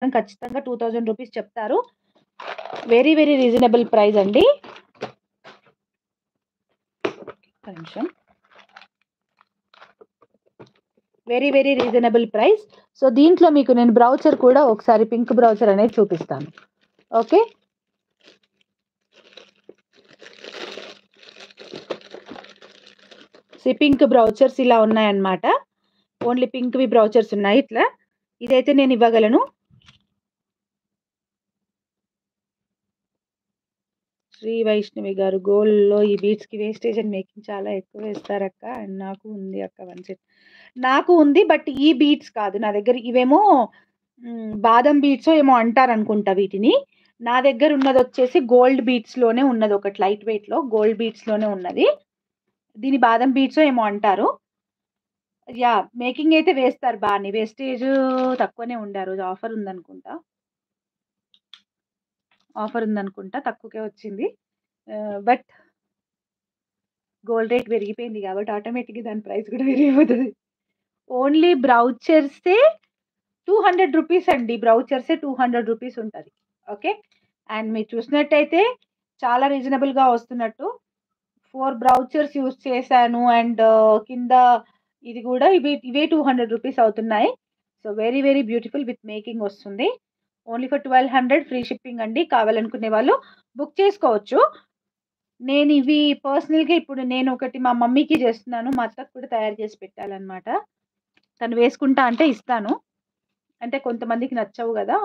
ఖచ్చితంగా 2000 రూపీస్ చెప్తారు. Very, very reasonable price అండి. ఒక్క నిమిషం. Very, very reasonable price. So, దీంట్లో మీకు నేను బ్రౌచర్ కూడా ఒకసారి పింక్ బ్రౌచర్ అనేది చూపిస్తాను. ఓకే. పింక్ బ్రౌచర్స్ ఇలా ఉన్నాయన్నమాట. ఓన్లీ పింక్‌వి బ్రౌచర్స్ ఉన్నాయి ఇట్లా. ఇదైతే నేను ఇవ్వగలను. శ్రీ వైష్ణవి గారు, గోల్డ్‌లో ఈ బీడ్స్‌కి వేస్టేజ్ అండ్ మేకింగ్ చాలా ఎక్కువ వేస్తారక్క. అండ్ నాకు ఉంది అక్క 1 సెట్. నాకు ఉంది. బట్ ఈ బీడ్స్ కాదు నా దగ్గర. ఇవేమో బాదం బీడ్సో ఏమో అంటారనుకుంటా వీటిని. నా దగ్గర ఉన్నదొచ్చేసి గోల్డ్ బీడ్స్‌లోనే ఉన్నది, ఒకటి లైట్ వెయిట్‌లో గోల్డ్ బీడ్స్‌లోనే ఉన్నది. దీన్ని బాదం బీడ్సో ఏమో అంటారు. యాహ్! మేకింగ్ అయితే వేస్తారు బానే. వేస్టేజ్ తక్కువనే ఉండే ఆ రోజు ఆఫర్ ఉందనుకుంటా. తక్కువకే వచ్చింది. బట్ గోల్డ్ రేట్ పెరిగిపోయింది కాబట్టి ఆటోమేటిక్‌గా దాని ప్రైస్ కూడా పెరిగిపోతది. ఓన్లీ బ్రౌచర్సే 200 రూపీస్ అండి. బ్రౌచర్సే 200 రూపీస్ ఉంటది. ఓకే. అండ్ మీరు చూసినట్టయితే చాలా రీజనబుల్‌గా వస్తున్నట్టు 4 బ్రౌచర్స్ యూజ్ చేశాను. అండ్ కింద ఇది గూడా ఇవే 200 రూపీస్ అవుతున్నాయి. So, very, very beautiful with making వస్తుంది. ఓన్లీ ఫర్ 1200 ఫ్రీ షిప్పింగ్ అండి. కావాలనుకునే వాళ్ళు బుక్ చేసుకోవచ్చు. నేను ఇవి పర్సనల్‌గా ఇప్పుడు నేను ఒకటి మా మమ్మీకి చేస్తున్నాను. మా అత్తకి కూడా తయారు చేసి పెట్టాలన్నమాట. తను వేసుకుంటా అంటే ఇస్తాను. అంటే కొంతమందికి నచ్చవు గదా!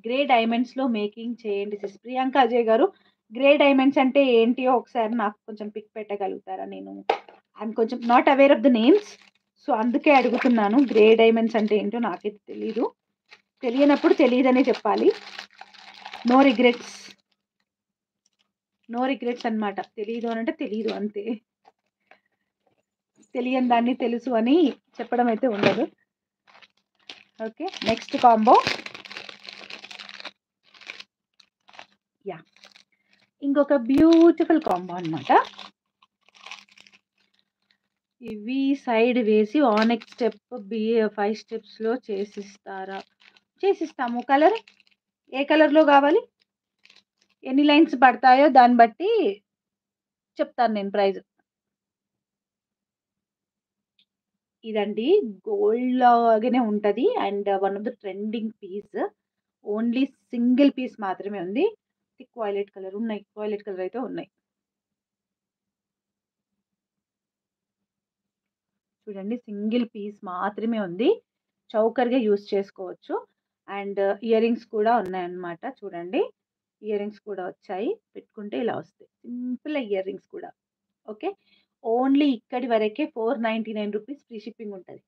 గ్రే డైమండ్స్‌లో మేకింగ్ చేయండి సిస్. ప్రియాంక అజయ్ గారు, గ్రే డైమండ్స్ అంటే ఏంటియో ఒకసారి నాకు కొంచెం పిక్ పెట్టగలుగుతారా? ఐయామ్ కొంచెం not aware of the names. So, అందుకే అడుగుతున్నాను. గ్రే డైమండ్స్ అంటే ఏంటో నాకైతే తెలీదు. తెలియనప్పుడు తెలీదనే చెప్పాలి. No regrets. నో రిగ్రెట్స్ అన్నమాట. తెలీదు అనంటే తెలీదు అంతే. తెలియని దాన్ని తెలుసు అని చెప్పడం అయితే ఉండదు. ఓకే. Next combo. యాహ్! ఇంకొక బ్యూటిఫుల్ కాంబో అన్నమాట. ఇవి సైడ్ వేసి ఆనెక్ స్టెప్ 5 స్టెప్స్‌లో చేసిస్తారా? చేసిస్తాము. కలర్ ఏ కలర్‌లో గావాలి? ఎన్ని లైన్స్ పడతాయో దాన్ని బట్టి చెప్తాను నేను ప్రైజ్. ఇదండి గోల్డ్ లాగానే ఉంటది. And one of the trending piece. Only single piece మాత్రమే ఉంది. థిక్ వయలెట్ కలర్ ఉన్నాయి. వయలెట్ కలర్ అయితే ఉన్నాయి. చూడండి సింగిల్ పీస్ మాత్రమే ఉంది. చౌకర్‌గా యూజ్ చేసుకోవచ్చు. అండ్ ఇయర్ రింగ్స్ కూడా ఉన్నాయన్నమాట. చూడండి. ఇయర్ రింగ్స్ కూడా వచ్చాయి. పెట్టుకుంటే ఇలా వస్తాయి. సింపుల్ ఇయర్ రింగ్స్ కూడా. ఓకే. ఓన్లీ ఇక్కడి వరకే ₹499 ఫ్రీ షిప్పింగ్ ఉంటది.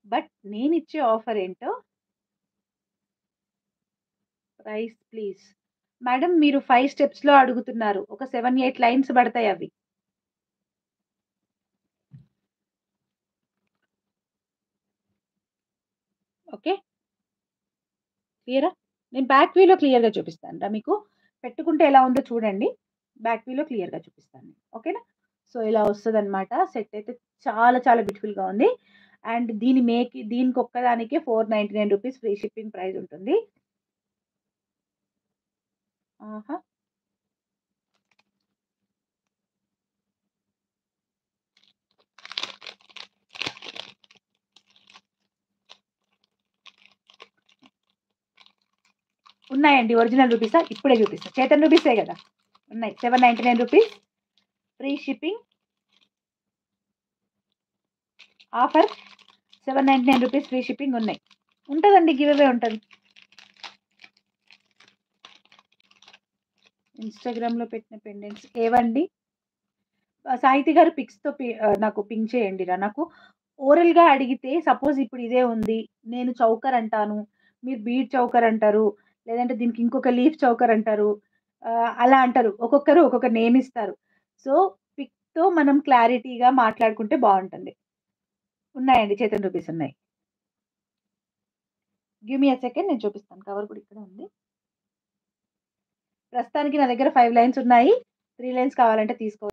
బట్ నేనిచ్చే ఆఫర్ ఏంటో ప్రైస్ ప్లీజ్. మేడమ్ మీరు 5 స్టెప్స్‌లో అడుగుతున్నారు. ఒక 7, 8 లైన్స్ పడతాయి అవి. ఓకే. క్లియరా? నేను బ్యాక్ వ్యూలో క్లియర్‌గా చూపిస్తానురా మీకు. పెట్టుకుంటే ఎలా ఉందో చూడండి. బ్యాక్ వ్యూలో క్లియర్‌గా చూపిస్తాను. ఓకేనా? సో, ఇలా వస్తదనమాట. సెట్ అయితే చాలా చాలా బ్యూటిఫుల్‌గా ఉంది. అండ్ దీనికొక్కదానికే ₹499 ఫ్రీ షిప్పింగ్ ప్రైస్ ఉంటుంది. ఆహా! ఉన్నాయండి. ఒరిజినల్ రూపీసా? ఇప్పుడే చూపిస్తా. చైతన్ రూపీసే గదా! ఉన్నాయి. ₹799 free shipping offer. ₹799 free shipping ఉన్నాయి. ఉంటదండి. గివ్ అవే ఉంటది. ఇన్‌స్టాగ్రామ్‌లో పెట్టిన పెండెంట్స్ ఏవండి? సాహితి గారు నాకు పింగ్ చేయండిరా. నాకు ఓరల్‌గా అడిగితే సపోజ్ ఇప్పుడు ఇదే ఉంది. నేను చౌకర్ అంటాను. మీరు బీడ్ చౌకర్ అంటారు. లేదంటే దీనికి ఇంకొక లీఫ్ చౌకర్ అంటారు. అలా అంటారు. ఒక్కొక్కరు ఒక్కొక్క నేమ్ ఇస్తారు. సో, పిక్‌తో మనం క్లారిటీగా మాట్లాడుకుంటే బావుంటుంది. ఉన్నాయండి. చైతన్ రూపీస్ ఉన్నాయి. గివ్ మీ ఎ సెకండ్ నేను చూపిస్తాను. కవర్ కూడా ఇక్కడే ఉంది. ప్రస్తుతానికి నా దగ్గర 5 లైన్స్ ఉన్నాయి. 3 లైన్స్ కావాలంటే తీసుకోవచ్చు.